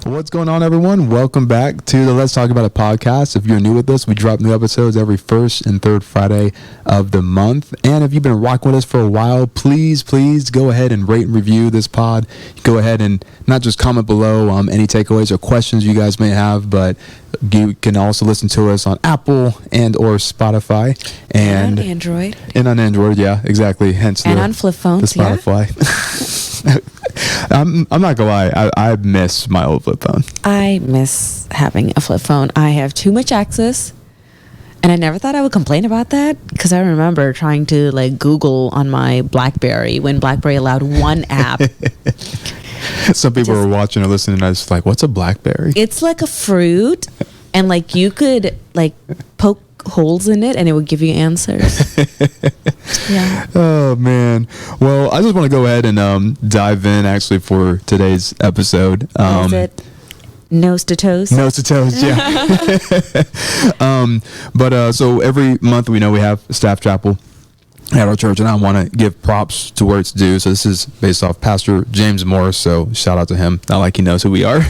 What's going on, everyone? Welcome back to the Let's Talk About It podcast. If you're new with us, we drop new episodes every first and third Friday of the month. And if you've been rocking with us for a while, please go ahead and rate and review this pod. Go ahead and not just comment below any takeaways or questions you guys may have, but you can also listen to us on Apple and or Spotify. And on Android. And on Android, yeah, exactly. Hence and on flip phones, the Spotify. Yeah. I'm not gonna lie, I miss my old flip phone. I miss having a flip phone. I have too much access, and I never thought I would complain about that because I remember trying to Google on my BlackBerry when BlackBerry allowed one app. Some people were watching or listening, and I was like, "What's a BlackBerry?" It's like a fruit, and you could poke holes in it and it would give you answers. Yeah. Oh man. Well, I just want to go ahead and dive in actually for today's episode. Is it nose to toes? Nose to toes, yeah. So every month we know we have staff chapel at our church, and I want to give props to where it's due. So this is based off Pastor James Morris, so shout out to him. Not like he knows who we are,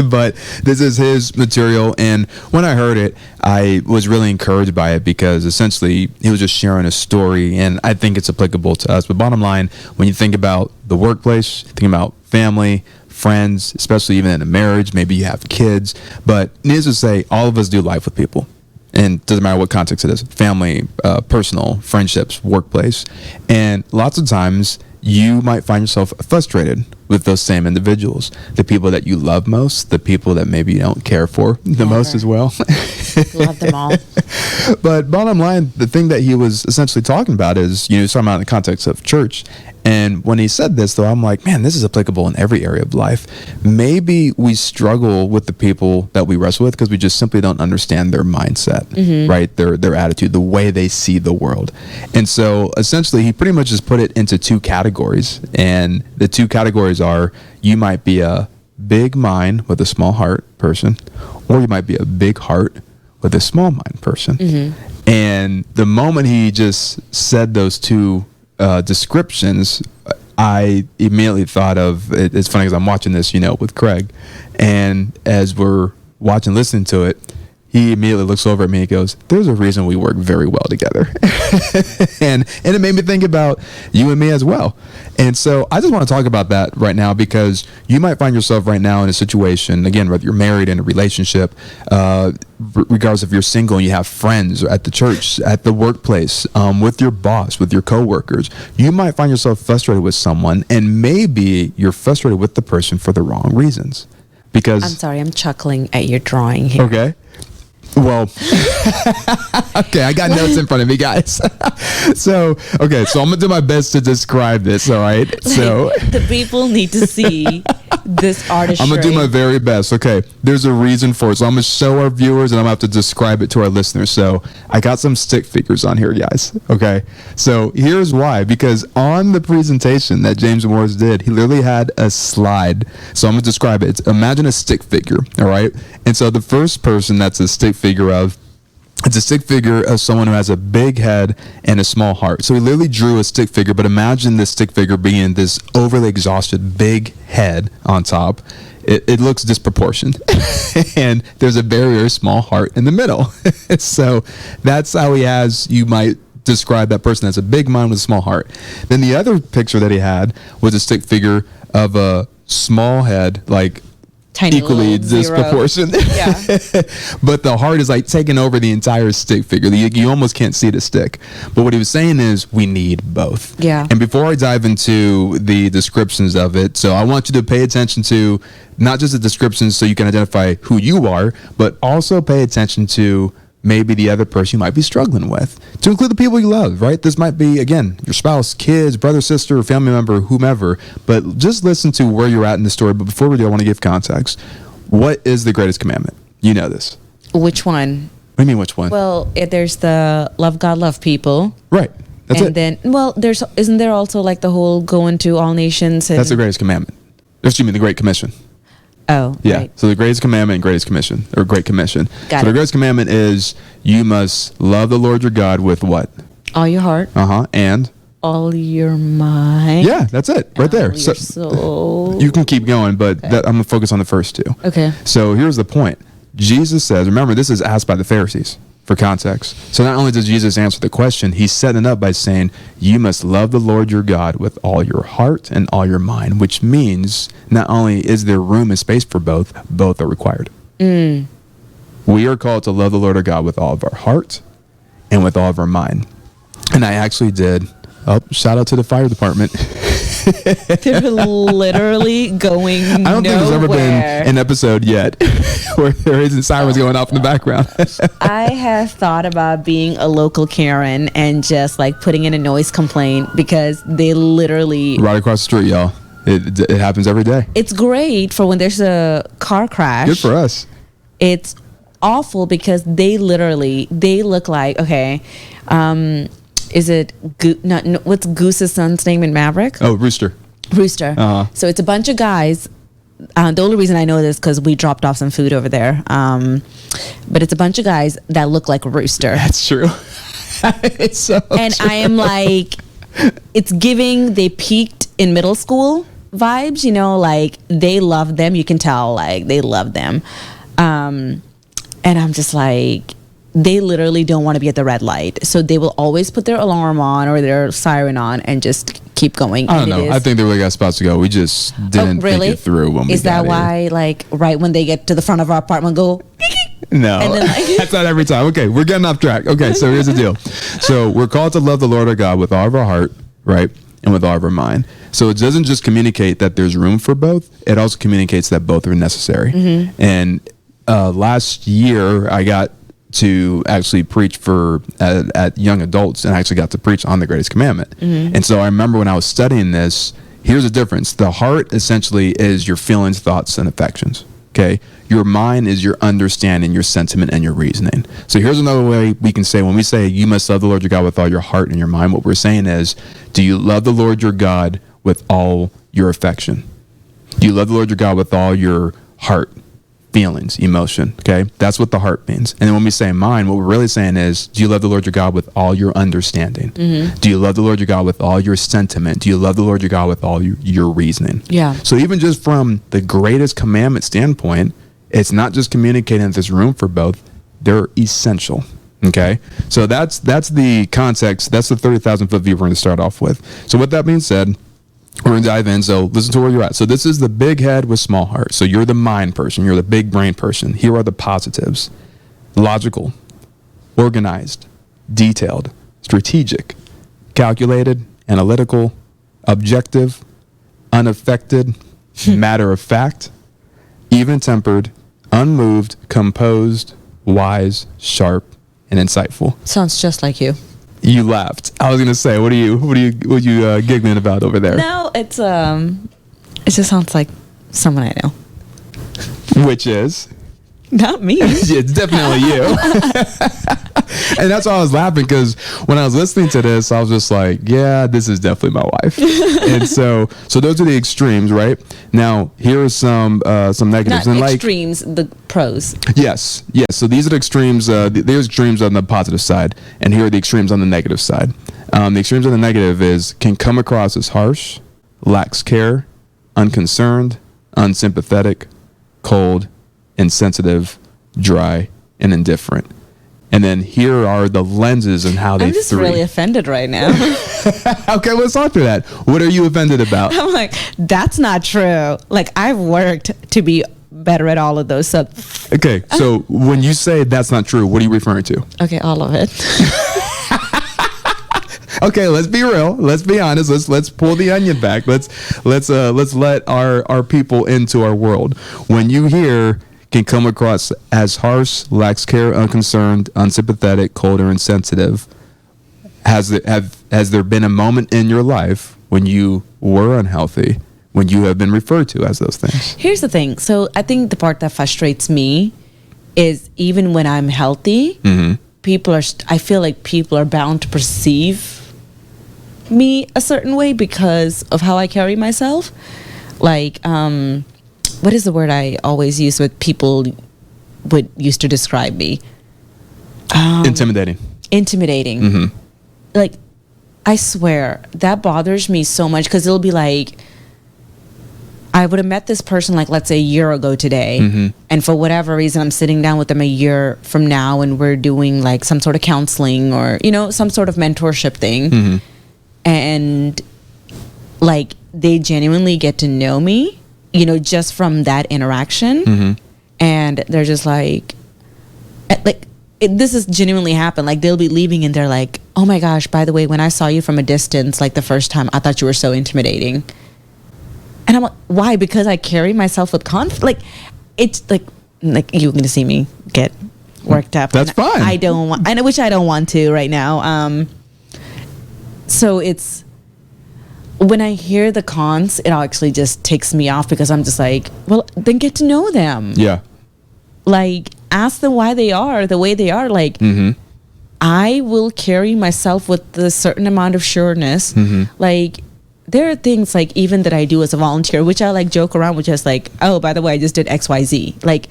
but this is his material. And when I heard it, I was really encouraged by it because essentially he was just sharing a story, and I think it's applicable to us. But bottom line, when you think about the workplace, think about family, friends, especially even in a marriage, maybe you have kids, but needless to say, all of us do life with people. And it doesn't matter what context it is, family, personal, friendships, workplace. And lots of times you might find yourself frustrated with those same individuals, the people that you love most, the people that maybe you don't care for the most as well. Love them all. But bottom line, the thing that he was essentially talking about is, he's talking about in the context of church. And when he said this, though, I'm like, man, this is applicable in every area of life. Maybe we struggle with the people that we wrestle with because we just simply don't understand their mindset, right? Their attitude, the way they see the world. And so essentially, he pretty much just put it into two categories. And the two categories are, you might be a big mind with a small heart person, or you might be a big heart with a small mind person. And the moment he just said those two descriptions, I immediately thought of it's funny because I'm watching this with Craig, and as we're listening to it, he immediately looks over at me and goes, "There's a reason we work very well together." and it made me think about you and me as well. And so I just want to talk about that right now because you might find yourself right now in a situation, again, whether you're married, in a relationship, regardless if you're single and you have friends at the church, at the workplace, with your boss, with your coworkers, you might find yourself frustrated with someone, and maybe you're frustrated with the person for the wrong reasons. Because I'm sorry, I'm chuckling at your drawing here. Okay. Well, okay, I got notes in front of me, guys. So I'm going to do my best to describe this, all right? So the people need to see this artistry. I'm going to do my very best. Okay, there's a reason for it. So I'm going to show our viewers, and I'm going to have to describe it to our listeners. So I got some stick figures on here, guys. Okay, so here's why. Because on the presentation that James Morris did, he literally had a slide. So I'm going to describe it. Imagine a stick figure, all right? And so the first person that's a stick figure of, it's a stick figure of someone who has a big head and a small heart. So he literally drew a stick figure, but imagine this stick figure being this overly exhausted big head on top. It looks disproportionate. And there's a very small heart in the middle. So that's how you might describe that person as a big mind with a small heart. Then the other picture that he had was a stick figure of a small head, tiny equally disproportionate. Yeah. But the heart is taking over the entire stick figure. You almost can't see the stick. But what he was saying is we need both. Yeah. And before I dive into the descriptions of it, so I want you to pay attention to not just the descriptions so you can identify who you are, but also pay attention to maybe the other person you might be struggling with, to include the people you love, right? This might be, again, your spouse, kids, brother, sister, family member, whomever, but just listen to where you're at in the story. But before we do, I want to give context. What is the greatest commandment? You know this. Which one? What do you mean, which one? Well, there's the love God, love people. Right. That's and then, isn't there also the whole go into all nations? And that's the greatest commandment. You mean the Great Commission? Oh, yeah. Right. So the greatest commandment and greatest commission, or Great Commission. Got so the it. greatest commandment is you must love the Lord your God with what? All your heart. And all your mind. Yeah, that's it right there. All your soul. You can keep going, but I'm going to focus on the first two. Okay. So here's the point. Jesus says, remember, this is asked by the Pharisees for context. So not only does Jesus answer the question, he's setting it up by saying, you must love the Lord your God with all your heart and all your mind, which means not only is there room and space for both are required. We are called to love the Lord our God with all of our heart and with all of our mind. And I actually did. Oh, shout out to the fire department. They're literally going I don't think there's ever been an episode yet where there isn't sirens going off in the background. I have thought about being a local Karen and just like putting in a noise complaint because they literally... Right across the street, y'all. It happens every day. It's great for when there's a car crash. Good for us. It's awful because they look like, okay, is it what's Goose's son's name in Maverick? Oh, Rooster. Uh-huh. So it's a bunch of guys. The only reason I know this because we dropped off some food over there. But it's a bunch of guys that look like Rooster. That's true. It's so and true. I am like, it's giving they peaked in middle school vibes, you know, like they love them. You can tell like they love them. And I'm just like, they literally don't want to be at the red light. So they will always put their alarm on or their siren on and just keep going. I don't know. I think they really got spots to go. We just didn't think it through when we Is that why, like, right when they get to the front of our apartment, go... No, and then, like, that's not every time. Okay, we're getting off track. Okay, so here's the deal. So we're called to love the Lord our God with all of our heart, right? And with all of our mind. So it doesn't just communicate that there's room for both. It also communicates that both are necessary. Mm-hmm. And last year, I got to actually preach at young adults, and I actually got to preach on the greatest commandment. Mm-hmm. And so I remember when I was studying this, here's the difference. The heart essentially is your feelings, thoughts, and affections. Okay. Your mind is your understanding, your sentiment, and your reasoning. So here's another way we can say, when we say you must love the Lord your God with all your heart and your mind, what we're saying is, do you love the Lord your God with all your affection? Do you love the Lord your God with all your heart, feelings, emotion? Okay. That's what the heart means. And then when we say mind, what we're really saying is, do you love the Lord your God with all your understanding? Mm-hmm. Do you love the Lord your God with all your sentiment? Do you love the Lord your God with all your reasoning? Yeah. So even just from the greatest commandment standpoint, it's not just communicating that there's room for both. They're essential. Okay. So that's the context. That's the 30,000 foot view we're going to start off with. So with that being said, we're going to dive in. So listen to where you're at. So this is the big head with small heart. So you're the mind person. You're the big brain person. Here are the positives: logical, organized, detailed, strategic, calculated, analytical, objective, unaffected, matter of fact, even-tempered, unmoved, composed, wise, sharp, and insightful. Sounds just like you. You laughed. I was gonna say, what are you giggling about over there? No, it just sounds like someone I know. Which is? Not me. It's definitely you. And that's why I was laughing, because when I was listening to this, I was just like, yeah, this is definitely my wife. And so those are the extremes, right? Now, here are some negatives. Not extremes, the pros. Yes. So these are the extremes. There's extremes on the positive side, and here are the extremes on the negative side. The extremes on the negative can come across as harsh, lacks care, unconcerned, unsympathetic, cold, insensitive, dry, and indifferent. And then here are the lenses and how they I'm just really offended right now. Okay, let's talk through that. What are you offended about? I'm like, that's not true. Like, I've worked to be better at all of those. So okay, so when you say that's not true, what are you referring to? Okay, all of it. Okay, let's be real. Let's be honest. Let's pull the onion back. Let's let our people into our world. When you hear can come across as harsh, lacks care, unconcerned, unsympathetic, cold, or insensitive, has there been a moment in your life when you were unhealthy, when you have been referred to as those things? Here's the thing. So I think the part that frustrates me is even when I'm healthy, mm-hmm. I feel like people are bound to perceive me a certain way because of how I carry myself. Like, what is the word I always use with people used to describe me? Intimidating. Mm-hmm. Like, I swear that bothers me so much, because it'll be like, I would have met this person, like, let's say a year ago today, and for whatever reason I'm sitting down with them a year from now and we're doing like some sort of counseling or, you know, some sort of mentorship thing, and like they genuinely get to know me, you know, just from that interaction, and they're just like this has genuinely happened. Like, they'll be leaving and they're like, oh my gosh, by the way, when I saw you from a distance, like the first time, I thought you were so intimidating. And I'm like, why? Because I carry myself with confidence. Like, it's like you're going to see me get worked up. That's fine. I don't want, which I don't want to right now. So it's, when I hear the cons, it actually just takes me off, because I'm just like, well, then get to know them. Yeah. Like, ask them why they are the way they are. Like, I will carry myself with a certain amount of sureness. Like, there are things like even that I do as a volunteer, which I like joke around with, just like, oh, by the way, I just did XYZ. Like,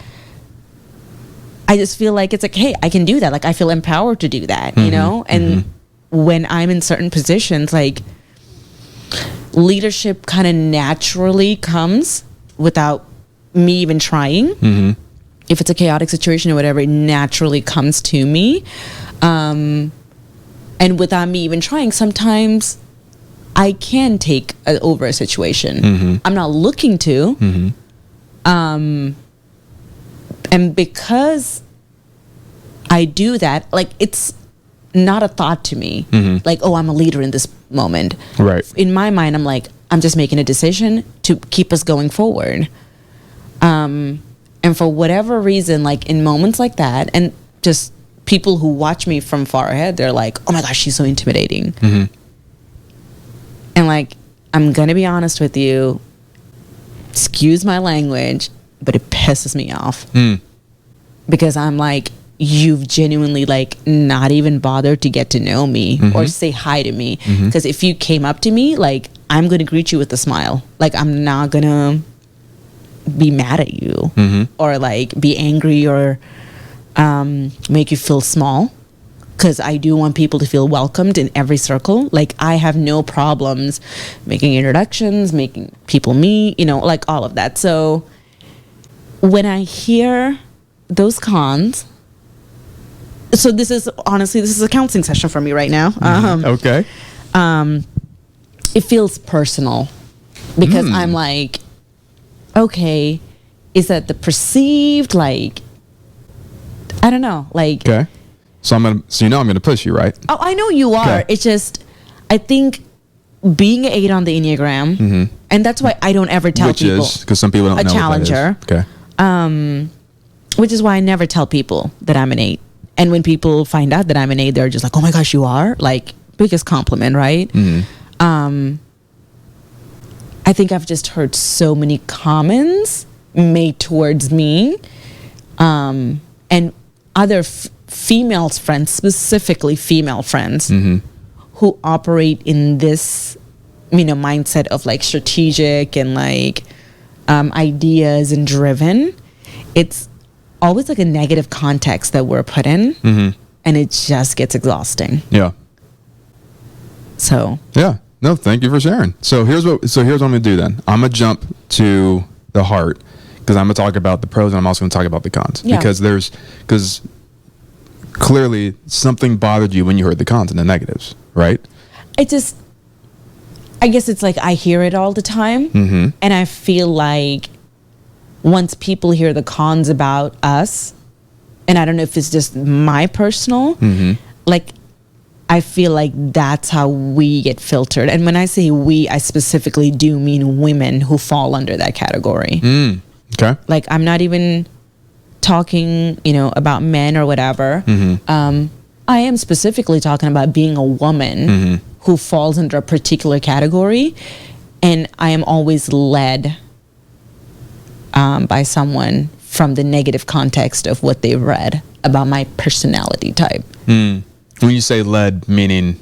I just feel like it's like, hey, I can do that. Like, I feel empowered to do that, you know? And when I'm in certain positions, like, leadership kind of naturally comes without me even trying. If it's a chaotic situation or whatever, it naturally comes to me. And without me even trying, sometimes I can take over a situation. I'm not looking to. And because I do that, like, it's not a thought to me. Like, oh, I'm a leader in this moment. Right. In my mind, I'm like, I'm just making a decision to keep us going forward. And for whatever reason, like, in moments like that, and just people who watch me from far ahead, they're like, oh my gosh, she's so intimidating. And like, I'm gonna be honest with you, excuse my language, but it pisses me off. Because I'm like, you've genuinely like not even bothered to get to know me or say hi to me. Because if you came up to me, like, I'm gonna greet you with a smile. Like, I'm not gonna be mad at you or like be angry or make you feel small, because I do want people to feel welcomed in every circle. Like, I have no problems making introductions, making people meet, you know, like all of that. So when I hear those cons, so this is honestly, this is a counseling session for me right now. Okay. It feels personal, because I'm like, okay, is that the perceived, like, I don't know, like, Okay. So I'm gonna push you, right? oh, I know you are. Okay. It's just, I think being an 8 on the Enneagram, and that's why I don't ever tell Which people. is because some people don't a know challenger. What that is. Okay. Which is why I never tell people that I'm an 8. And when people find out that I'm an 8, they're just like, oh my gosh, you are? Like, biggest compliment, right? I think I've just heard so many comments made towards me, and other female friends, specifically female friends, who operate in this, you know, mindset of like strategic and like ideas and driven. It's always like a negative context that we're put in, and it just gets exhausting. Yeah. So Yeah. No, thank you for sharing. So here's what I'm gonna do then. I'm gonna jump to the heart, because I'm gonna talk about the pros and I'm also gonna talk about the cons. Yeah. Because clearly something bothered you when you heard the cons and the negatives, right? it just, I guess it's like I hear it all the time, and I feel like once people hear the cons about us, and I don't know if it's just my personal, like I feel like that's how we get filtered. And when I say we, I specifically do mean women who fall under that category. Okay. Like, I'm not even talking, you know, about men or whatever. I am specifically talking about being a woman who falls under a particular category. And I am always led by someone from the negative context of what they've read about my personality type. When you say led, meaning,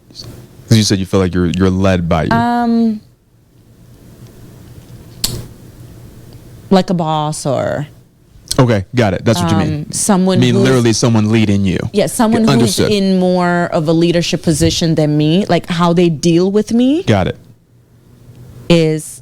because you said you feel like you're led by you. Like a boss or Okay, got it. That's what you mean. Someone I mean, who's- literally someone leading you. Yeah, someone Yeah, who's understood. in more of a leadership position than me, like how they deal with me Got it. is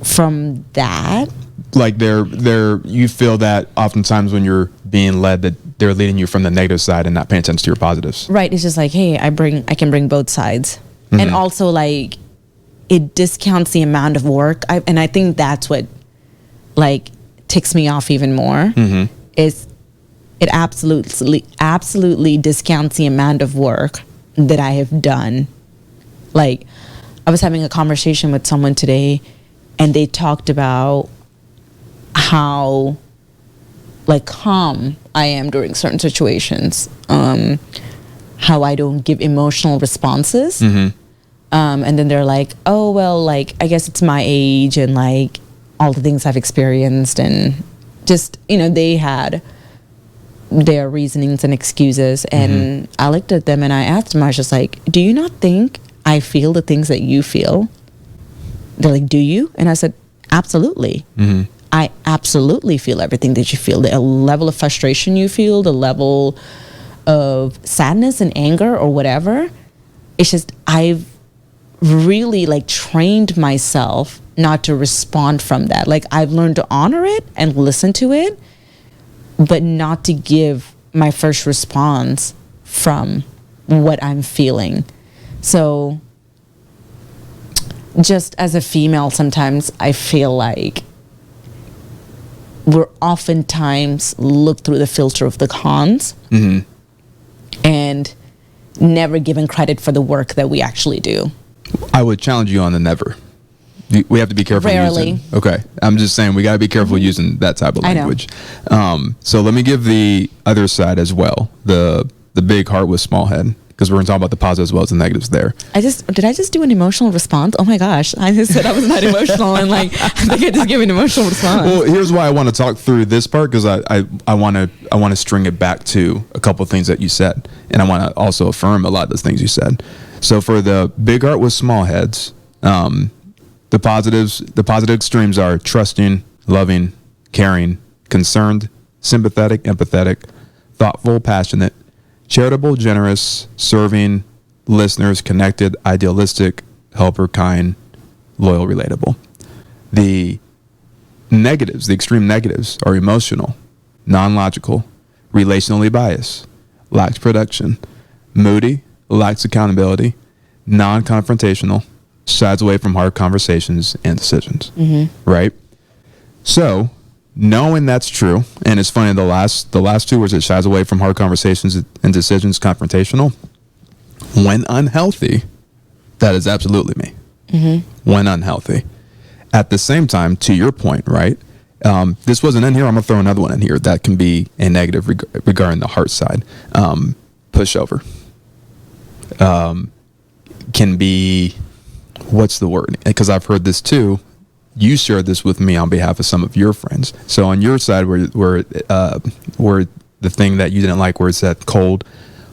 from that. Like you feel that oftentimes when you're being led that they're leading you from the negative side and not paying attention to your positives. Right. It's just like, hey, I can bring both sides. Mm-hmm. And also like it discounts the amount of work. And I think that's what like ticks me off even more Mm-hmm. is it absolutely discounts the amount of work that I have done. Like I was having a conversation with someone today and they talked about how like calm I am during certain situations, how I don't give emotional responses. Mm-hmm. And then they're like, oh, well, like, I guess it's my age and like all the things I've experienced and just, they had their reasonings and excuses. And I looked at them and I asked them, I was just like, do you not think I feel the things that you feel? They're like, do you? And I said, absolutely. Mm-hmm. I absolutely feel everything that you feel. The level of frustration you feel, the level of sadness and anger or whatever. It's just I've really like trained myself not to respond from that. Like I've learned to honor it and listen to it, but not to give my first response from what I'm feeling. So just as a female, sometimes I feel like we're oftentimes look through the filter of the cons and never given credit for the work that we actually do. I would challenge you on the never. We have to be careful. Rarely. Using, okay. I'm just saying we got to be careful using that type of I know. language. So let me give the other side as well. The big heart with small head, because we're going to talk about the positives as well as the negatives there. Did I just do an emotional response? Oh my gosh. I just said I was not emotional and like, I think I just gave an emotional response. Well, here's why I want to talk through this part, because I want to string it back to a couple of things that you said, and I want to also affirm a lot of those things you said. So for the big heart with small heads, the positive extremes are trusting, loving, caring, concerned, sympathetic, empathetic, thoughtful, passionate, charitable, generous, serving, listeners, connected, idealistic, helper, kind, loyal, relatable. The negatives, the extreme negatives, are emotional, non-logical, relationally biased, lacks production, moody, lacks accountability, non-confrontational, shies away from hard conversations and decisions. Right? So, knowing that's true, and it's funny, the last two words, it shies away from hard conversations and decisions, confrontational. When unhealthy, that is absolutely me. When unhealthy. At the same time, to your point, right? This wasn't in here. I'm gonna throw another one in here that can be a negative regarding the heart side. Pushover. Can be, what's the word? Because I've heard this too. You shared this with me on behalf of some of your friends. So on your side, where the thing that you didn't like, where it's that cold,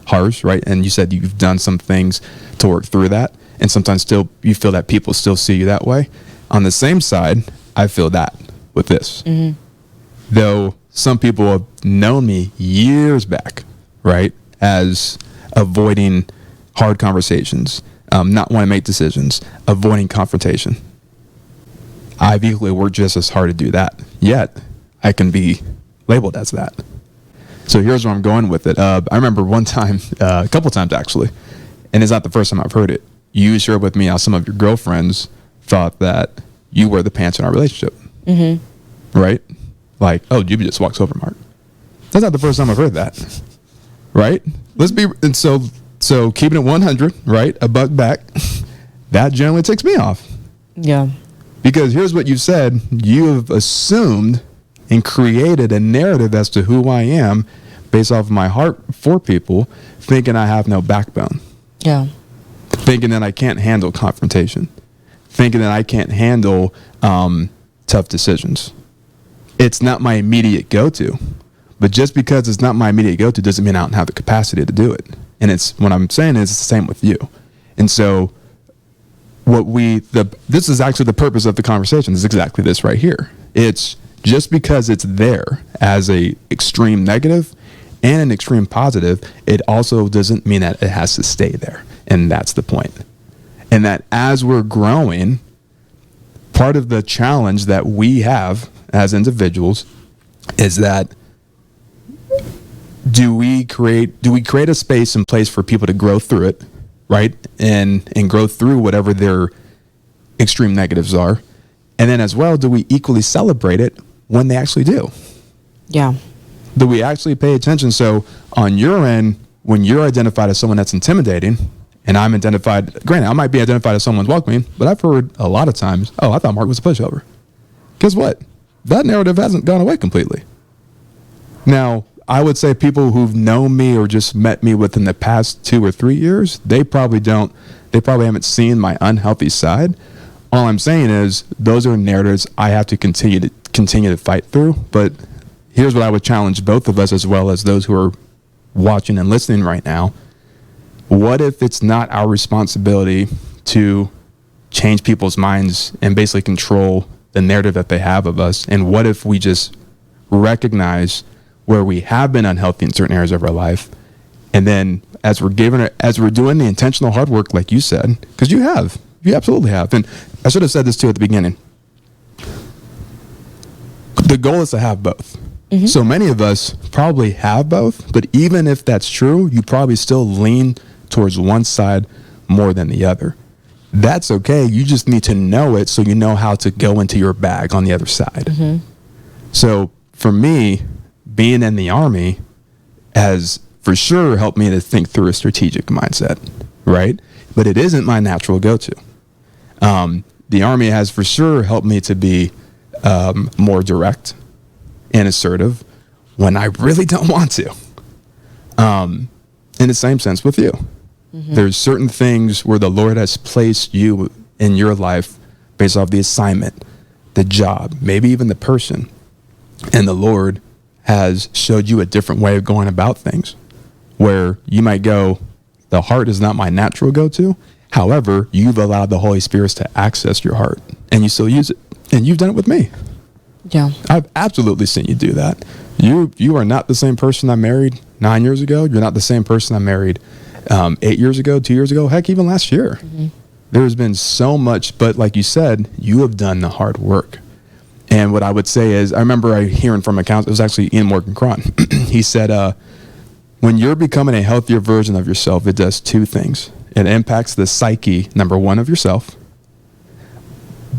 harsh, right? And you said you've done some things to work through that, and sometimes still you feel that people still see you that way. On the same side, I feel that with this. Though some people have known me years back, right, as avoiding hard conversations, not wanting to make decisions, avoiding confrontation. I've equally worked just as hard to do that, yet I can be labeled as that. So here's where I'm going with it. I remember one time, a couple times actually, and it's not the first time I've heard it. You shared with me how some of your girlfriends thought that you were the pants in our relationship. Right? Like, oh, Juby just walks over, Mark. That's not the first time I've heard that. Right? And so keeping it 100, right? A buck back, that generally ticks me off. Yeah. Because here's what you said. You have assumed and created a narrative as to who I am based off of my heart for people, thinking I have no backbone. Yeah. Thinking that I can't handle confrontation. Thinking that I can't handle tough decisions. It's not my immediate go-to. But just because it's not my immediate go-to doesn't mean I don't have the capacity to do it. And it's what I'm saying is it's the same with you. And so this is actually the purpose of the conversation is exactly this right here. It's just because it's there as a extreme negative and an extreme positive, it also doesn't mean that it has to stay there. And that's the point. And that as we're growing, part of the challenge that we have as individuals is that do we create a space and place for people to grow through it, right? And grow through whatever their extreme negatives are. And then as well, do we equally celebrate it when they actually do? Yeah. Do we actually pay attention? So on your end, when you're identified as someone that's intimidating, and I'm identified, granted, I might be identified as someone's welcoming, but I've heard a lot of times, oh, I thought Mark was a pushover. Guess what? That narrative hasn't gone away completely. Now, I would say people who've known me or just met me within the past 2 or 3 years, they probably haven't seen my unhealthy side. All I'm saying is those are narratives I have to continue to fight through. But here's what I would challenge both of us, as well as those who are watching and listening right now. What if it's not our responsibility to change people's minds and basically control the narrative that they have of us? And what if we just recognize where we have been unhealthy in certain areas of our life, and then as we're doing the intentional hard work, like you said, because you absolutely have. And I should have said this too at the beginning. The goal is to have both. Mm-hmm. So many of us probably have both, but even if that's true, you probably still lean towards one side more than the other. That's okay. You just need to know it so you know how to go into your bag on the other side. Mm-hmm. So for me, being in the Army has for sure helped me to think through a strategic mindset, right? But it isn't my natural go-to. The Army has for sure helped me to be more direct and assertive when I really don't want to. In the same sense with you. Mm-hmm. There's certain things where the Lord has placed you in your life based off the assignment, the job, maybe even the person. And the Lord has showed you a different way of going about things, where you might go, the heart is not my natural go-to. However, you've allowed the Holy Spirit to access your heart, and you still use it. And you've done it with me. Yeah. I've absolutely seen you do that. You are not the same person I married 9 years ago. You're not the same person I married 8 years ago, 2 years ago, heck, even last year. Mm-hmm. There's been so much, but like you said, you have done the hard work. And what I would say is, I remember hearing from a counselor, it was actually Ian Morgan Cron. He said, when you're becoming a healthier version of yourself, it does two things. It impacts the psyche, number one, of yourself.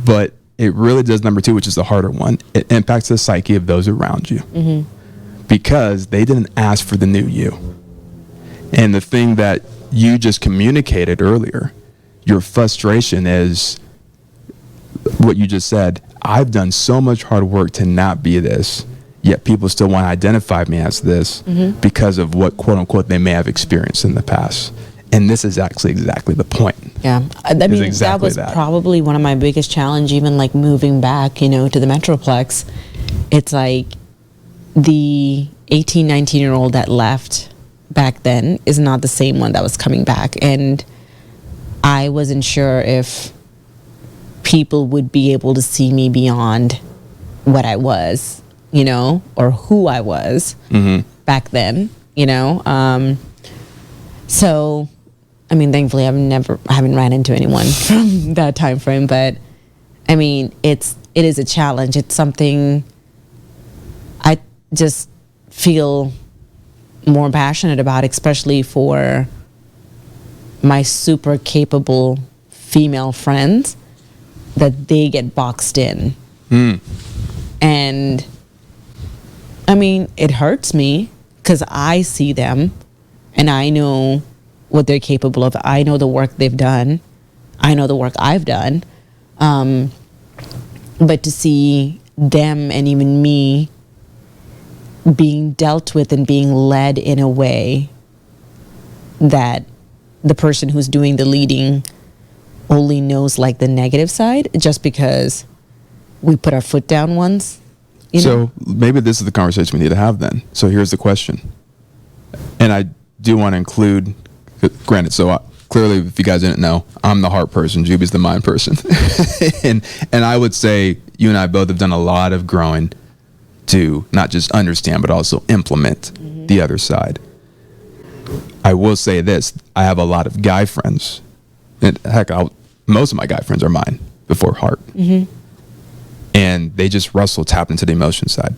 But it really does number two, which is the harder one. It impacts the psyche of those around you. Mm-hmm. Because they didn't ask for the new you. And the thing that you just communicated earlier, your frustration is what you just said. I've done so much hard work to not be this, yet people still want to identify me as this because of what, quote unquote, they may have experienced in the past. And this is actually exactly the point. Yeah. I mean, exactly that was probably one of my biggest challenge, even like moving back, to the Metroplex. It's like the 18, 19-year-old that left back then is not the same one that was coming back. And I wasn't sure if people would be able to see me beyond what I was, or who I was back then, So, I mean, thankfully, I haven't ran into anyone from that time frame. But I mean, it is a challenge. It's something I just feel more passionate about, especially for my super capable female friends, that they get boxed in. And I mean, it hurts me because I see them and I know what they're capable of. I know the work they've done. I know the work I've done. But to see them and even me being dealt with and being led in a way that the person who's doing the leading only knows like the negative side, just because we put our foot down once. So maybe this is the conversation we need to have then. So here's the question. And I do want to include, granted, so clearly, if you guys didn't know, I'm the heart person, Juby's the mind person. and I would say you and I both have done a lot of growing to not just understand, but also implement the other side. I will say this. I have a lot of guy friends. And heck, most of my guy friends are mine before heart. And they just wrestle, tap into the emotion side,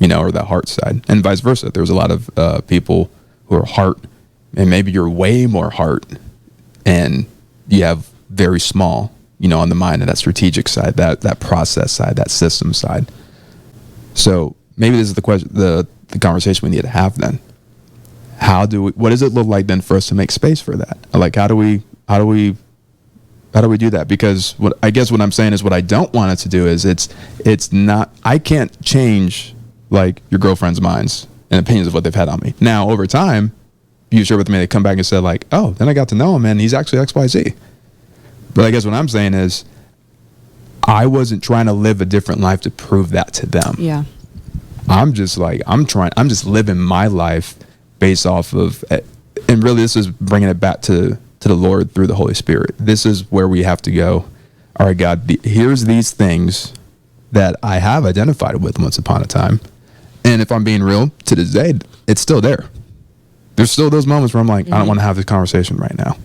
or the heart side, and vice versa. There's a lot of people who are heart, and maybe you're way more heart, and you have very small, on the mind, and that strategic side, that process side, that system side. So maybe this is the question, the conversation we need to have then. What does it look like then for us to make space for that? Like, how do we do that? Because what I'm saying is, what I don't want it to do is it's not, I can't change like your girlfriend's minds and opinions of what they've had on me. Now, over time, you share with me, they come back and said like, oh, then I got to know him and he's actually XYZ. But I guess what I'm saying is, I wasn't trying to live a different life to prove that to them. Yeah. I'm just living my life based off of, and really this is bringing it back to the Lord through the Holy Spirit. This is where we have to go. All right, God, here's these things that I have identified with once upon a time. And if I'm being real, to this day, it's still there. There's still those moments where I'm like, I don't want to have this conversation right now.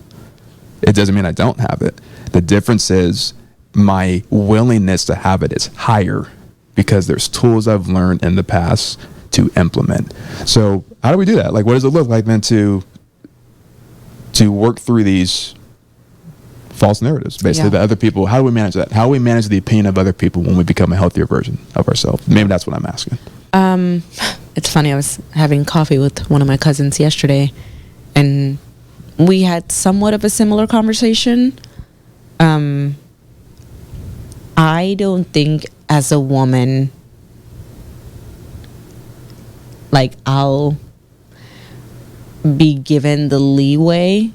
It doesn't mean I don't have it. The difference is my willingness to have it is higher because there's tools I've learned in the past to implement. So how do we do that? Like, what does it look like then to work through these false narratives, basically, that other people, how do we manage that? How do we manage the opinion of other people when we become a healthier version of ourselves? Maybe that's what I'm asking. It's funny. I was having coffee with one of my cousins yesterday, and we had somewhat of a similar conversation. I don't think as a woman, like, I'll be given the leeway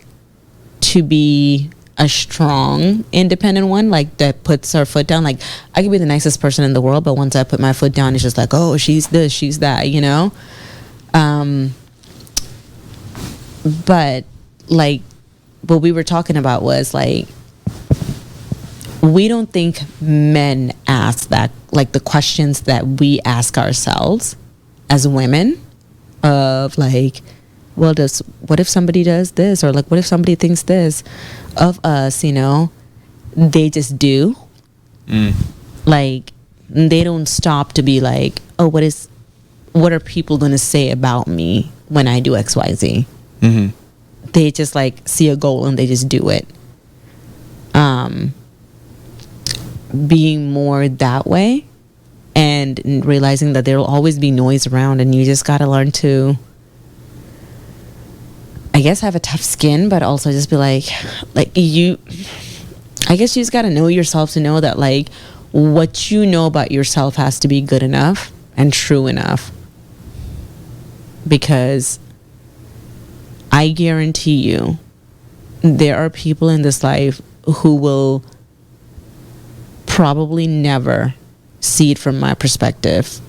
to be a strong, independent one, like, that puts her foot down. Like, I could be the nicest person in the world, but once I put my foot down, it's just like, oh, she's this, she's that, but like, what we were talking about was like, we don't think men ask that, like, the questions that we ask ourselves as women of like, well, what if somebody does this, or like, what if somebody thinks this of us, they just do. Like, they don't stop to be like, oh, what are people going to say about me when I do XYZ? They just like see a goal and they just do it. Being more that way and realizing that there will always be noise around, and you just got to learn to, I guess, have a tough skin, but also just be like I guess you just got to know yourself to know that, like, what you know about yourself has to be good enough and true enough. Because I guarantee you, there are people in this life who will probably never see it from my perspective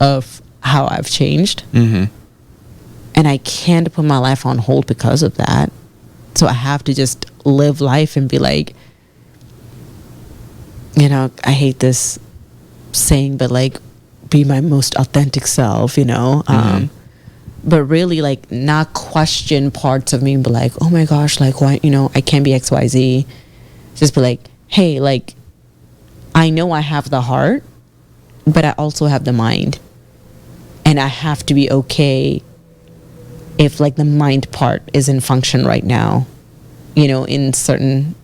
of how I've changed. And I can't put my life on hold because of that. So I have to just live life and be like, I hate this saying, but like, be my most authentic self, but really, like, not question parts of me and be like, oh my gosh, like, why, I can't be XYZ. Just be like, hey, like, I know I have the heart, but I also have the mind. And I have to be okay if, like, the mind part is in function right now, in certain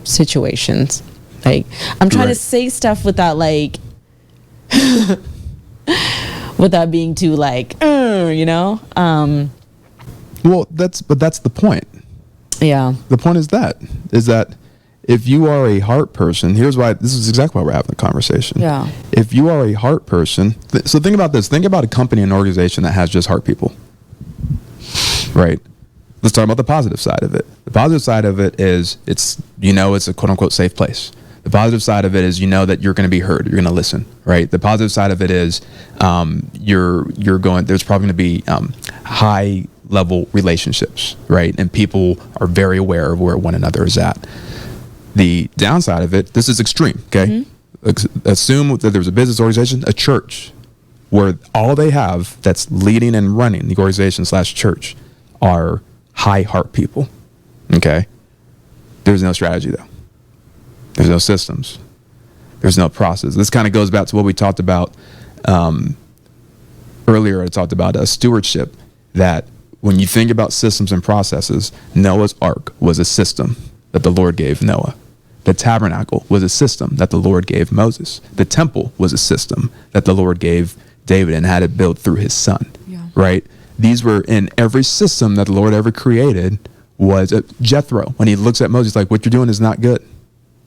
situations. Like, I'm trying to say stuff without, like, without being too, like, Well, that's the point. Yeah. The point is that if you are a heart person, this is exactly why we're having the conversation. Yeah. If you are a heart person, so think about this. Think about a company, an organization that has just heart people. Right. Let's talk about the positive side of it. The positive side of it is it's a quote unquote safe place. The positive side of it is that you're going to be heard. You're going to listen, right? The positive side of it is there's probably going to be high level relationships, right? And people are very aware of where one another is at. The downside of it, this is extreme, okay? assume that there's a business organization, a church, where all they have that's leading and running the organization / church are high heart people. Okay. There's no strategy though. There's no systems. There's no process. This kind of goes back to what we talked about earlier. I talked about stewardship, that when you think about systems and processes, Noah's ark was a system that the Lord gave Noah. The tabernacle was a system that the Lord gave Moses. The temple was a system that the Lord gave David and had it built through his son. Yeah. Right? These were in every system that the Lord ever created. Was Jethro, when he looks at Moses, like, what you're doing is not good.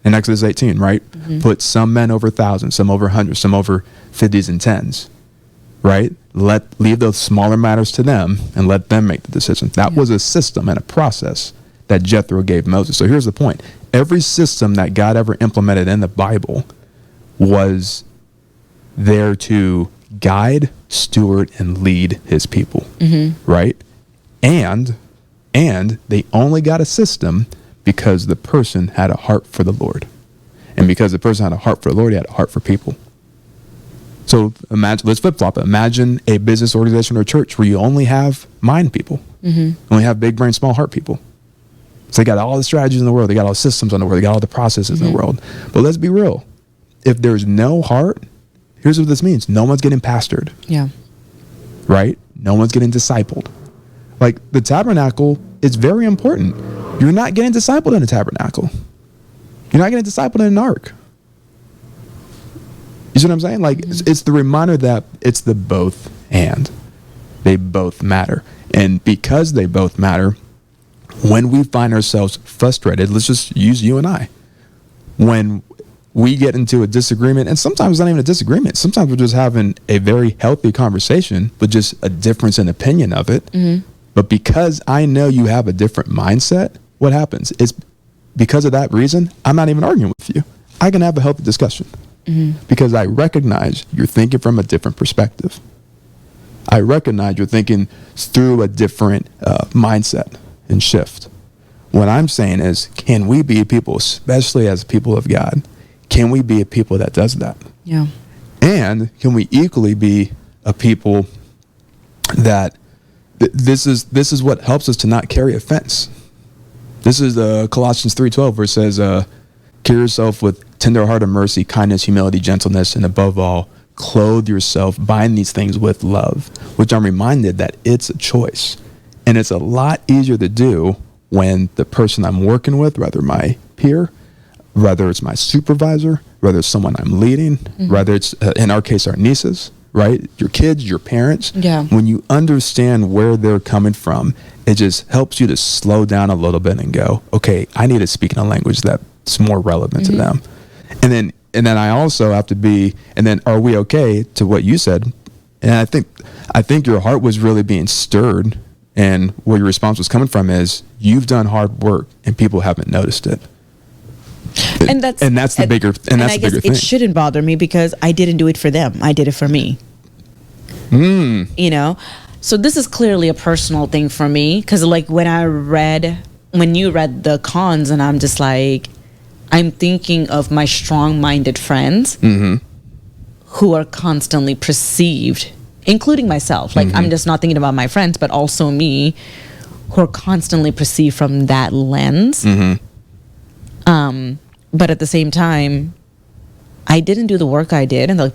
In Exodus 18, right? Mm-hmm. Put some men over 1,000, some over 100, some over 50s and 10s, right? Leave those smaller matters to them and let them make the decision. That was a system and a process that Jethro gave Moses. So here's the point. Every system that God ever implemented in the Bible was there to guide, steward, and lead his people, right? And they only got a system because the person had a heart for the Lord. And because the person had a heart for the Lord, he had a heart for people. So imagine, let's flip-flop it. Imagine a business organization or church where you only have mind people. Only have big brain, small heart people. So they got all the strategies in the world. They got all the systems in the world. They got all the processes in the world. But let's be real. If there's no heart, here's what this means. No one's getting pastored. Yeah. Right? No one's getting discipled. Like the tabernacle is very important. You're not getting discipled in a tabernacle. You're not getting discipled in an ark. You see what I'm saying? Like it's the reminder that it's the both and. They both matter. And because they both matter, when we find ourselves frustrated, let's just use you and I. When we get into a disagreement, and sometimes it's not even a disagreement. Sometimes we're just having a very healthy conversation, but just a difference in opinion of it. But because I know you have a different mindset, what happens is because of that reason, I'm not even arguing with you. I can have a healthy discussion because I recognize you're thinking from a different perspective. I recognize you're thinking through a different mindset and shift. What I'm saying is, can we be a people, especially as people of God, can we be a people that does that? Yeah. And can we equally be a people that this is what helps us to not carry offense. This is Colossians 3:12, where it says, carry yourself with tender heart of mercy, kindness, humility, gentleness, and above all, clothe yourself, bind these things with love, which I'm reminded that it's a choice. And it's a lot easier to do when the person I'm working with, whether my peer, whether it's my supervisor, whether it's someone I'm leading, whether it's, in our case, our nieces, right? Your kids, your parents. Yeah. When you understand where they're coming from, it just helps you to slow down a little bit and go, okay, I need to speak in a language that's more relevant to them. And then I also have to be, and then are we okay to what you said? And I think your heart was really being stirred, and where your response was coming from is you've done hard work and people haven't noticed it. And that's the bigger thing. It shouldn't bother me because I didn't do it for them. I did it for me. You know? So this is clearly a personal thing for me, because like when you read the cons, and I'm just like, I'm thinking of my strong-minded friends who are constantly perceived, including myself. Like I'm just not thinking about my friends, but also me, who are constantly perceived from that lens. But at the same time, I didn't do the work I did in the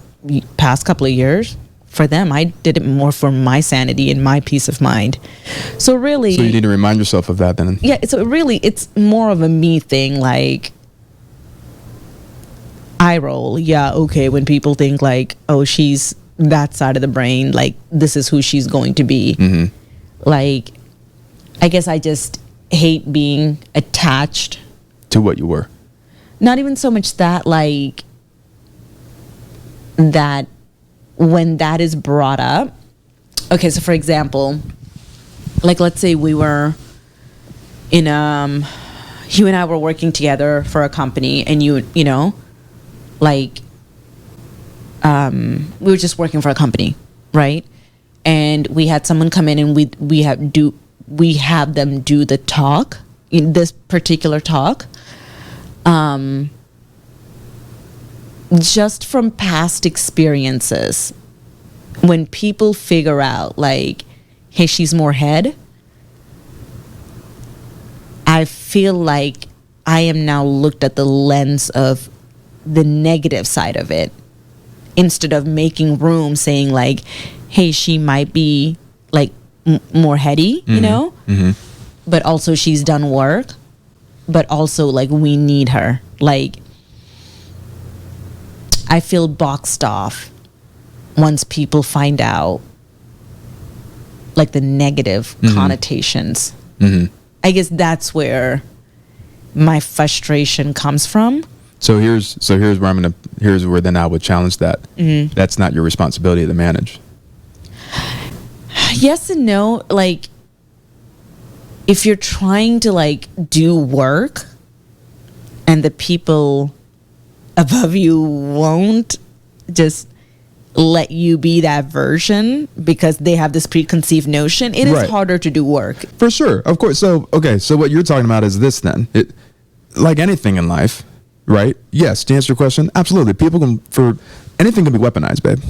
past couple of years for them. I did it more for my sanity and my peace of mind. So really, so you need to remind yourself of that then. Yeah. So really, it's more of a me thing. Like, I roll. Yeah. Okay. When people think like, oh, she's that side of the brain, like this is who she's going to be. Like, I guess I just hate being attached to what you were. Not even so much that, like, that when that is brought up. Okay, so for example, like let's say we were in you and I were working together for a company, and you know, like we were just working for a company, right? And we had someone come in, and we have them do the talk, in this particular talk. just from past experiences, when people figure out like, hey, she's more head, I feel like I am now looked at the lens of the negative side of it, instead of making room, saying like, hey, she might be like more heady, you know, but also she's done work, but also like we need her. Like, I feel boxed off once people find out like the negative connotations. I guess that's where my frustration comes from. So here's where here's where then I would challenge that. That's not your responsibility to manage. Yes and no. Like, if you're trying to like do work and the people above you won't just let you be that version because they have this preconceived notion, it is harder to do work. For sure. Of course. So, okay. So what you're talking about is this then. Like anything in life, right? Yes. To answer your question, absolutely. Anything can be weaponized, babe.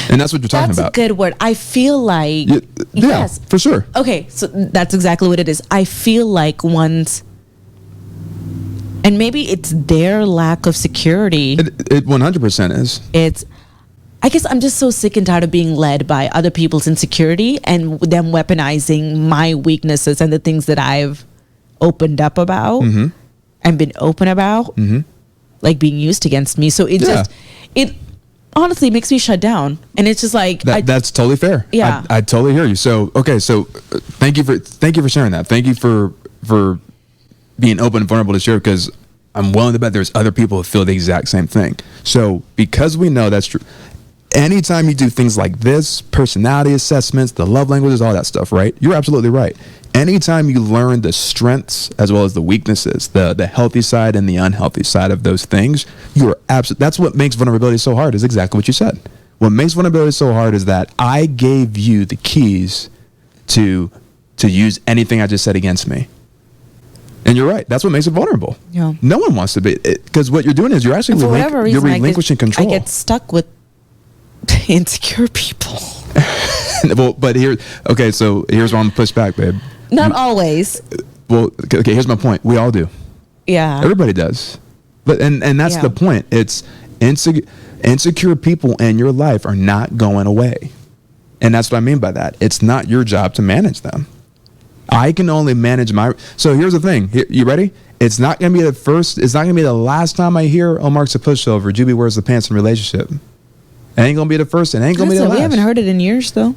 And that's what you're talking about. That's a good word. I feel like... yes. For sure. Okay. So that's exactly what it is. I feel like once... And maybe it's their lack of security. It 100% is. I guess I'm just so sick and tired of being led by other people's insecurity and them weaponizing my weaknesses and the things that I've opened up about and been open about, like being used against me. So it honestly makes me shut down. And it's just like... that's totally fair. Yeah. I totally hear you. So, okay. So thank you for sharing that. Thank you for being open and vulnerable to share, because I'm willing to bet there's other people who feel the exact same thing. So because we know that's true, anytime you do things like this, personality assessments, the love languages, all that stuff, right? You're absolutely right. Anytime you learn the strengths as well as the weaknesses, the healthy side and the unhealthy side of those things, that's what makes vulnerability so hard, is exactly what you said. What makes vulnerability so hard is that I gave you the keys to use anything I just said against me. And you're right. That's what makes it vulnerable. Yeah. No one wants to be, because what you're doing is you're actually you're relinquishing control. I get stuck with insecure people. Well, but so here's where I'm gonna push back, babe. Not always. Well, okay, here's my point. We all do. Yeah. Everybody does. But and that's the point. It's insecure people in your life are not going away. And that's what I mean by that. It's not your job to manage them. I can only manage so here's the thing. You ready? It's not going to be the last time I hear, oh, Mark's a pushover, Juby wears the pants in relationship. It ain't going to be the first, it ain't going to be the last. We haven't heard it in years, though.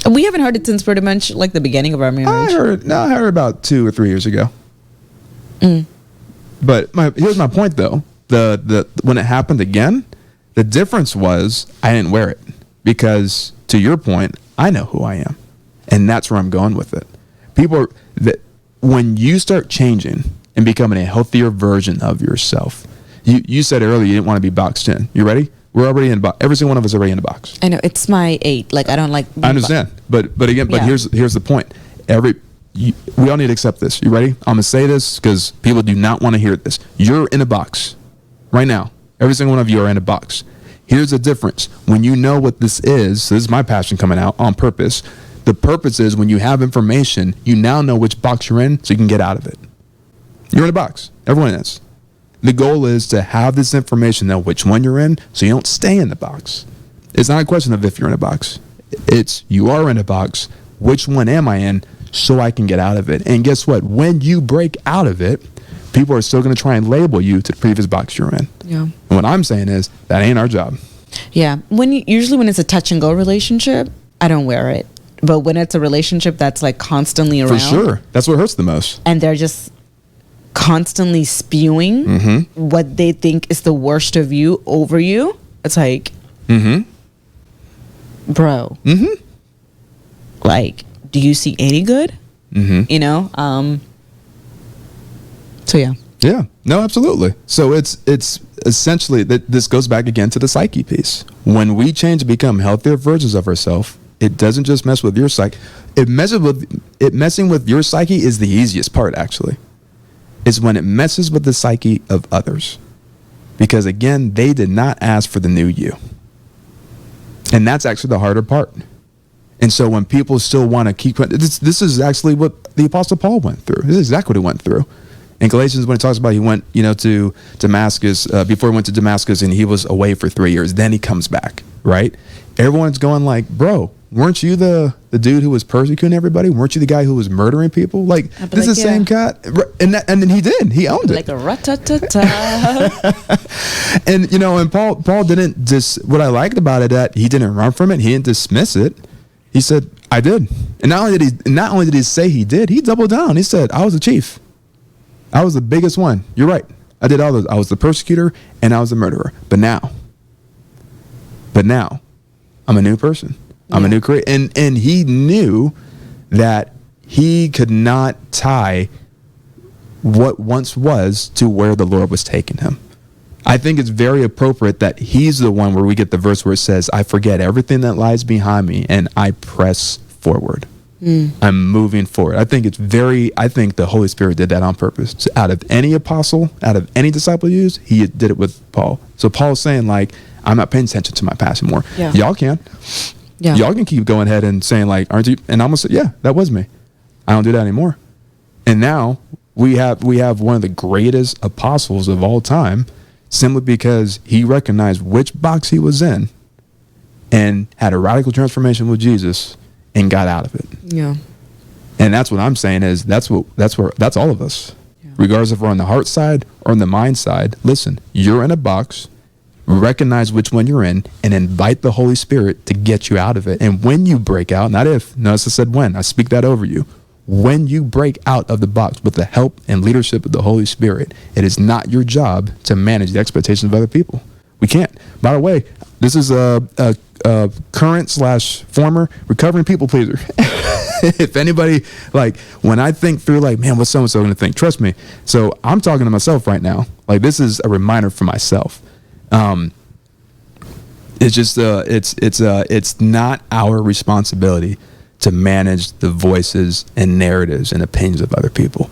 We haven't heard it since pretty much like the beginning of our marriage. I heard about 2 or 3 years ago. But here's my point, though. The when it happened again, the difference was I didn't wear it, because to your point, I know who I am, and that's where I'm going with it. When you start changing and becoming a healthier version of yourself, you said earlier you didn't want to be boxed in. You ready? We're already in every single one of us already in a box. I know, it's my 8. Like, I don't like. I understand, but here's the point. We all need to accept this. You ready? I'm gonna say this because people do not want to hear this. You're in a box right now. Every single one of you are in a box. Here's the difference. When you know what this is, so this is my passion coming out on purpose. The purpose is when you have information, you now know which box you're in, so you can get out of it. You're in a box. Everyone is. The goal is to have this information, know which one you're in, so you don't stay in the box. It's not a question of if you're in a box. It's you are in a box. Which one am I in, so I can get out of it? And guess what? When you break out of it, people are still going to try and label you to the previous box you're in. Yeah. And what I'm saying is that ain't our job. Yeah. Usually when it's a touch and go relationship, I don't wear it. But when it's a relationship that's like constantly around. For sure. That's what hurts the most. And they're just constantly spewing what they think is the worst of you over you. It's like, bro, like, do you see any good? You know? So yeah. Yeah. No, absolutely. So it's essentially that this goes back again to the psyche piece. When we change to become healthier versions of ourselves, it doesn't just mess with your psyche. Messing with your psyche is the easiest part, actually. It's when it messes with the psyche of others. Because again, they did not ask for the new you. And that's actually the harder part. And so when people still want to keep, this is actually what the Apostle Paul went through. This is exactly what he went through. In Galatians, when he talks about he went, to Damascus, before he went to Damascus, and he was away for 3 years. Then he comes back, right? Everyone's going like, bro, weren't you the dude who was persecuting everybody? Weren't you the guy who was murdering people? Like, this is the same guy. And then he did. He owned it. Like a rat-ta-ta-ta. And Paul didn't what I liked about it, that he didn't run from it. He didn't dismiss it. He said, I did. And not only did he say he did, he doubled down. He said, I was the chief. I was the biggest one. You're right. I did all those. I was the persecutor and I was the murderer. But now, I'm a new person. I'm a new creator. And he knew that he could not tie what once was to where the Lord was taking him. I think it's very appropriate that he's the one where we get the verse where it says, I forget everything that lies behind me and I press forward. I'm moving forward. I think the Holy Spirit did that on purpose. So out of any apostle, out of any disciple used, he did it with Paul. So Paul's saying, like, I'm not paying attention to my past anymore. Yeah. Y'all can. Yeah. Y'all can keep going ahead and saying, like, aren't you? And I'm going to say, yeah, that was me. I don't do that anymore. And now we have one of the greatest apostles of all time, simply because he recognized which box he was in and had a radical transformation with Jesus and got out of it. Yeah. And that's what I'm saying is that's all of us. Yeah. Regardless if we're on the heart side or on the mind side, listen, you're in a box, recognize which one you're in, and invite the Holy Spirit to get you out of it. And when you break out, not if, notice I said when, I speak that over you. When you break out of the box with the help and leadership of the Holy Spirit, it is not your job to manage the expectations of other people. We can't. By the way, this is a current/former recovering people pleaser. If anybody, like, when I think through, like, man, what's so-and-so going to think? Trust me. So I'm talking to myself right now. Like, this is a reminder for myself. It's just, it's not our responsibility to manage the voices and narratives and opinions of other people.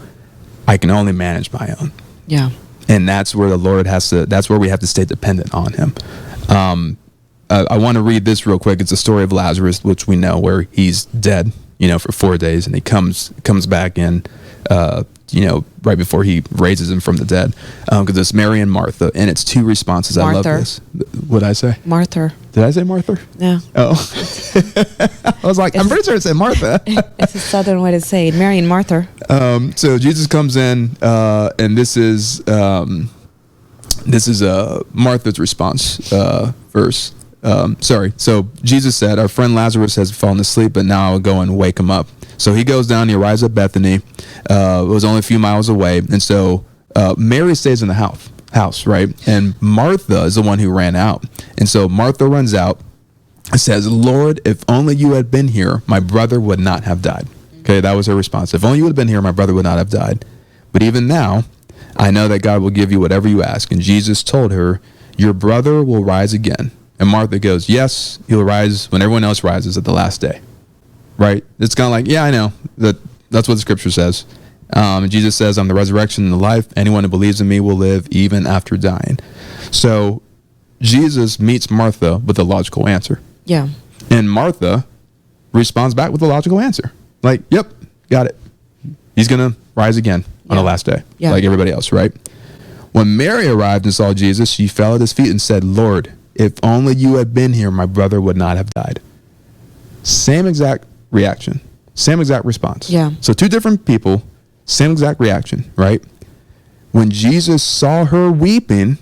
I can only manage my own. Yeah. And that's where the Lord that's where we have to stay dependent on him. I want to read this real quick. It's the story of Lazarus, which we know, where he's dead, for 4 days, and he comes back in, right before he raises him from the dead, because it's Mary and Martha, and it's two responses. Martha. I love this. What did I say? Martha. Did I say Martha? Yeah. Oh. I was like, I'm pretty sure it said Martha. It's a southern way to say it. Mary and Martha. So Jesus comes in, and this is Martha's response verse. So Jesus said, our friend Lazarus has fallen asleep, but now I'll go and wake him up. So he goes down, he arrives at Bethany. It was only a few miles away. And so Mary stays in the house, right? And Martha is the one who ran out. And so Martha runs out and says, Lord, if only you had been here, my brother would not have died. Okay, that was her response. If only you would have been here, my brother would not have died. But even now, I know that God will give you whatever you ask. And Jesus told her, your brother will rise again. And Martha goes, yes, he'll rise when everyone else rises at the last day. Right? It's kind of like, yeah, I know. That's what the scripture says. And Jesus says, I'm the resurrection and the life. Anyone who believes in me will live even after dying. So Jesus meets Martha with a logical answer. Yeah. And Martha responds back with a logical answer. Like, yep, got it. He's going to rise again on the last day, like everybody else, right? When Mary arrived and saw Jesus, she fell at his feet and said, Lord, if only you had been here, my brother would not have died. Same exact reaction, same exact response. Yeah. So two different people, same exact reaction, right? When Jesus saw her weeping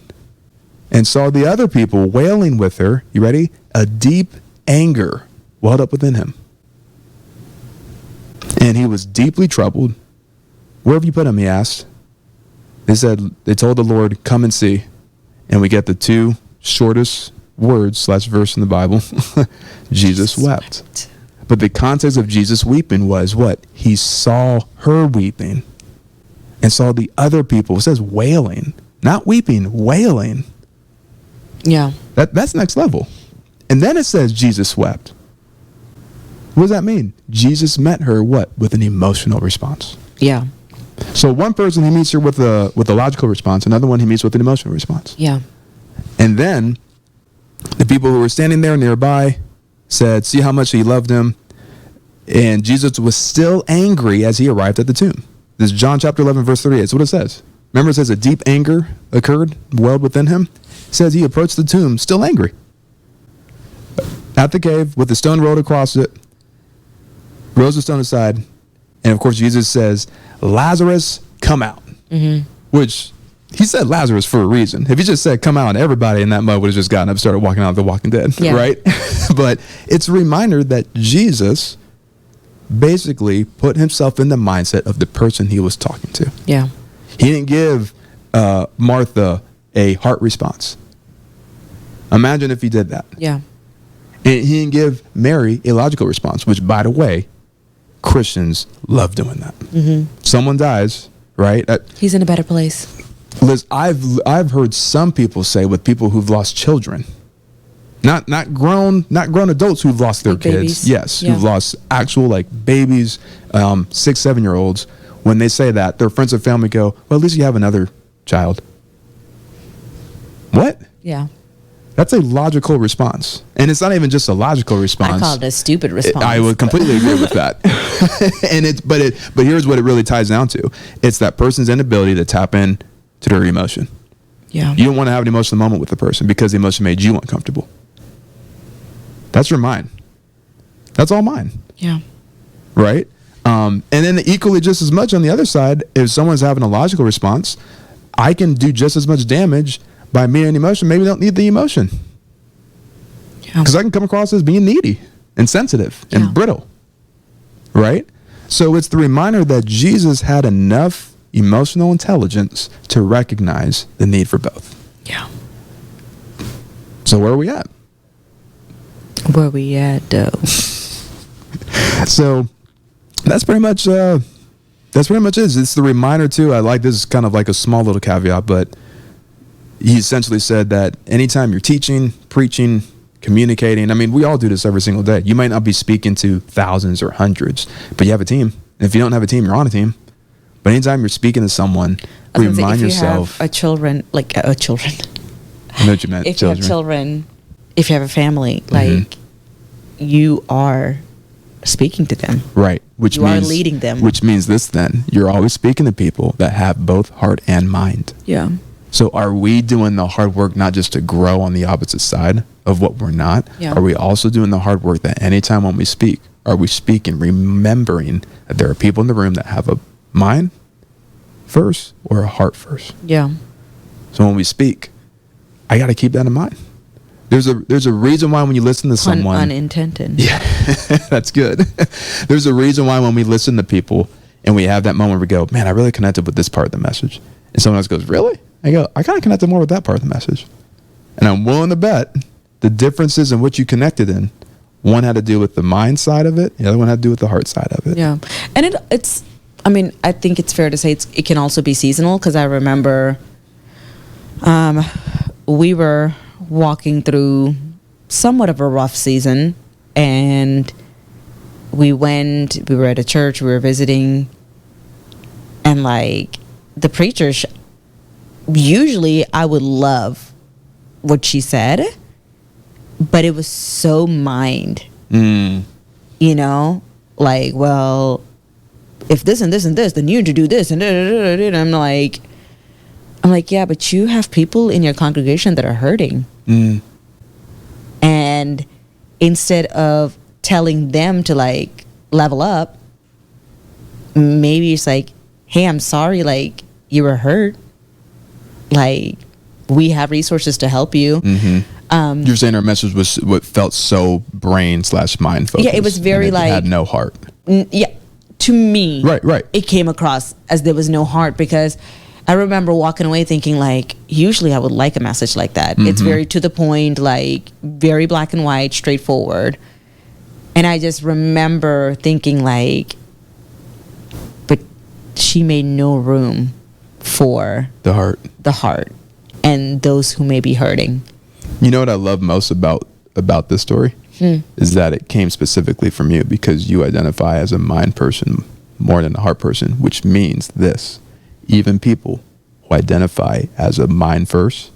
and saw the other people wailing with her, you ready? A deep anger welled up within him. And he was deeply troubled. Where have you put him? He asked. They told the Lord, come and see. And we get the two shortest words/verse in the Bible. Jesus wept. But the context of Jesus weeping was what? He saw her weeping and saw the other people. It says wailing, not weeping, wailing. Yeah. That's next level. And then it says Jesus wept. What does that mean? Jesus met her what? With an emotional response. Yeah. So one person he meets her with a logical response, another one he meets with an emotional response. Yeah. And then the people who were standing there nearby said, see how much he loved him. And Jesus was still angry as he arrived at the tomb. This is John chapter 11, verse 38. That's what it says. Remember, it says a deep anger occurred, welled within him. It says he approached the tomb still angry. At the cave with the stone rolled across it, rolls the stone aside. And of course, Jesus says, Lazarus, come out. Which he said Lazarus for a reason. If he just said come out, everybody in that mud would have just gotten up and started walking out of The Walking Dead, right? But it's a reminder that Jesus basically put himself in the mindset of the person he was talking to. Yeah. He didn't give Martha a heart response. Imagine if he did that. Yeah. And he didn't give Mary a logical response, which, by the way, Christians love doing that. Someone dies, right? He's in a better place. Liz, I've heard some people say with people who've lost children, not grown adults who've lost their like kids, babies. yes, Yeah. who've lost actual like babies, 6-7 year olds. When they say that, their friends and family go, "Well, at least you have another child." What? Yeah. That's a logical response, and it's not even just a logical response. I call it a stupid response. I would completely agree with that. But here's what it really ties down to: it's that person's inability to tap in to their emotion. Yeah. You don't want to have an emotional moment with the person because the emotion made you uncomfortable. That's your mind. That's all mine. Yeah. Right? And then equally just as much on the other side, if someone's having a logical response, I can do just as much damage by meeting emotion. Maybe don't need the emotion. Yeah. Because I can come across as being needy and sensitive and brittle. Right? So it's the reminder that Jesus had enough emotional intelligence to recognize the need for both. Yeah. So where are we at? Where we at, though? So that's pretty much it. It's the reminder too. I like this is kind of like a small little caveat, but he essentially said that anytime you're teaching, preaching, communicating, I mean, we all do this every single day. You might not be speaking to thousands or hundreds, but you have a team. And if you don't have a team, you're on a team. But anytime you're speaking to someone, remind yourself. If you have children. I know what you meant. If you have children, if you have a family, like you are speaking to them. Right. Which you means, are leading them. Which means this then, you're always speaking to people that have both heart and mind. Yeah. So are we doing the hard work not just to grow on the opposite side of what we're not? Yeah. Are we also doing the hard work that anytime when we speak, are we speaking remembering that there are people in the room that have a mind first or a heart first? Yeah. So when we speak, I got to keep that in mind. There's a reason why when you listen to someone, unintended. Yeah, that's good. There's a reason why when we listen to people and we have that moment where we go, man, I really connected with this part of the message. And someone else goes, really? I go, I kind of connected more with that part of the message. And I'm willing to bet the differences in what you connected in, one had to do with the mind side of it, the other one had to do with the heart side of it. Yeah. And it's, I mean, I think it's fair to say it can also be seasonal, because I remember we were walking through somewhat of a rough season, and we were at a church, we were visiting, and like the preacher, usually I would love what she said, but it was so mind, you know, like, well, if this and this and this, then you need to do this, and I'm like, yeah, but you have people in your congregation that are hurting. And instead of telling them to like level up, maybe it's like, hey, I'm sorry, like you were hurt. Like we have resources to help you. You're saying our message was what felt so brain/mind focused. Yeah, it was very it like had no heart. Yeah, to me, right. It came across as there was no heart, because I remember walking away thinking like, usually I would like a message like that. It's very to the point, like very black and white, straightforward. And I just remember thinking like, but she made no room for The heart and those who may be hurting. You know what I love most about this story is that it came specifically from you, because you identify as a mind person more than a heart person, which means this: even people who identify as a mind first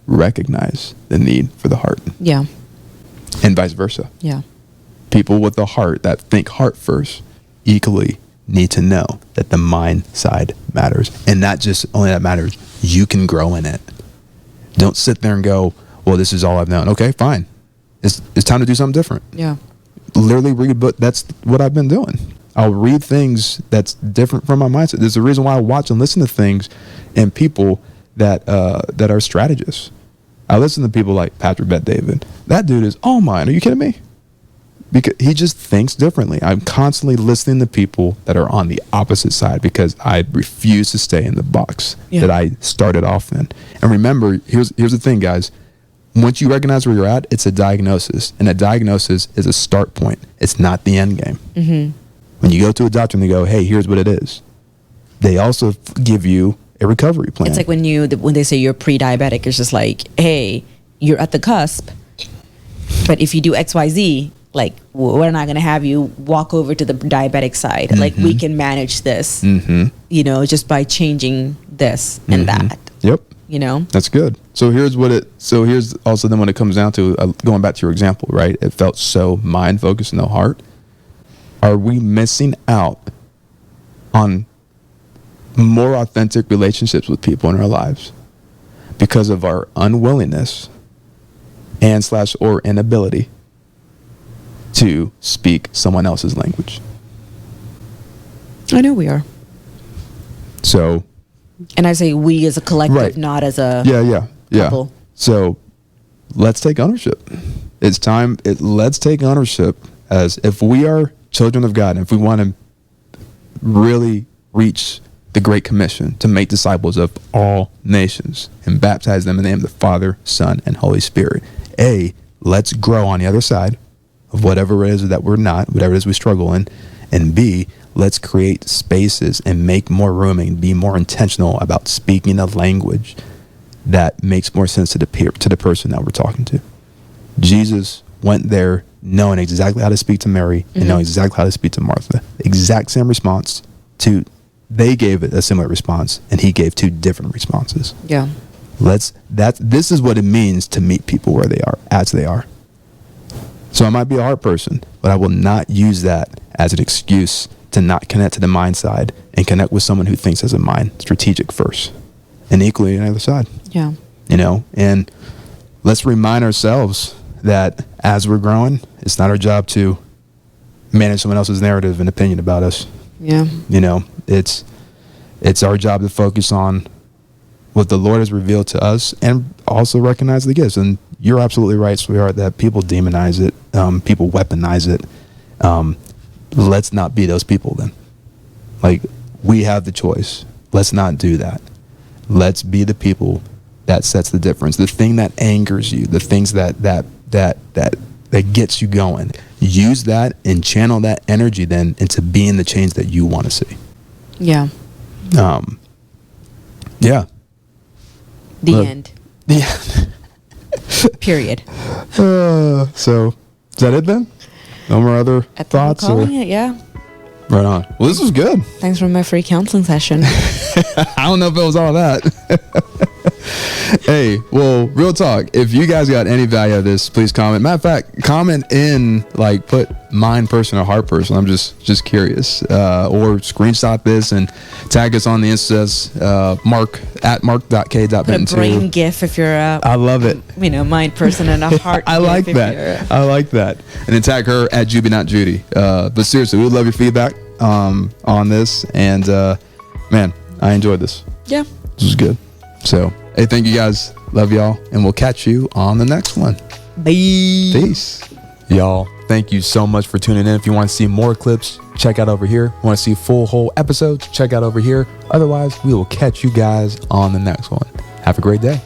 recognize the need for the heart, Yeah. and vice versa. Yeah. People with the heart that think heart first equally need to know that the mind side matters, and not just only that matters, you can grow in it. Don't sit there and go, well, this is all I've known. Okay, fine. It's time to do something different. Yeah. Literally read a book. That's what I've been doing. I'll read things that's different from my mindset. There's a reason why I watch and listen to things and people that are strategists. I listen to people like Patrick Bet-David. That dude is all mine. Are you kidding me? Because he just thinks differently. I'm constantly listening to people that are on the opposite side because I refuse to stay in the box that I started off in. And remember, here's the thing, guys. Once you recognize where you're at, it's a diagnosis. And a diagnosis is a start point. It's not the end game. Mm-hmm. When you go to a doctor and they go, hey, here's what it is, they also give you a recovery plan. It's like when they say you're pre-diabetic, it's just like, hey, you're at the cusp, but if you do XYZ, like, we're not going to have you walk over to the diabetic side. Like, we can manage this, just by changing this and that. Yep. That's good. So here's also then when it comes down to going back to your example, right? It felt so mind focused, no heart. Are we missing out on more authentic relationships with people in our lives because of our unwillingness or inability to speak someone else's language? I know we are. So, and I say we as a collective, right. Not as a couple. So let's take ownership. It's time. Let's take ownership as if we are children of God, and if we want to really reach the Great Commission to make disciples of all nations and baptize them in the name of the Father, Son, and Holy Spirit. Let's grow on the other side of whatever it is that we're not, whatever it is we struggle in. And B, let's create spaces and make more room and be more intentional about speaking a language that makes more sense to the person that we're talking to. Jesus went there knowing exactly how to speak to Mary and knowing exactly how to speak to Martha. Exact same response they gave it a similar response, and he gave two different responses. Yeah. This is what it means to meet people where they are, as they are. So I might be a heart person, but I will not use that as an excuse to not connect to the mind side and connect with someone who thinks as a mind, strategic first, and equally on the other side. Yeah. And let's remind ourselves that as we're growing, it's not our job to manage someone else's narrative and opinion about us. Yeah. It's our job to focus on what the Lord has revealed to us and also recognize the gifts. And you're absolutely right, sweetheart, that people demonize it. People weaponize it. Let's not be those people then. Like, we have the choice. Let's not do that. Let's be the people that sets the difference. The thing that angers you, the things that gets you going. Use that and channel that energy then into being the change that you want to see. Yeah. Yeah. The end. Yeah. Period. So is that it then? No more other thoughts? Yeah. Right on. Well, this was good. Thanks for my free counseling session. I don't know if it was all that. Hey, well, real talk. If you guys got any value out of this, please comment. Matter of fact, comment in, like, put mind person or heart person. I'm just curious. Or screenshot this and tag us on the Instas. mark@mark.k.benton2. Put a brain gif if you're a, I love it. Mind person and a heart. I like that. I like that. And then tag her at Juby Not Judy. But seriously, we would love your feedback on this. And man, I enjoyed this. Yeah. This was good. So, hey, thank you guys. Love y'all. And we'll catch you on the next one. Bye. Peace. Y'all, thank you so much for tuning in. If you want to see more clips, check out over here. Want to see full whole episodes, check out over here. Otherwise, we will catch you guys on the next one. Have a great day.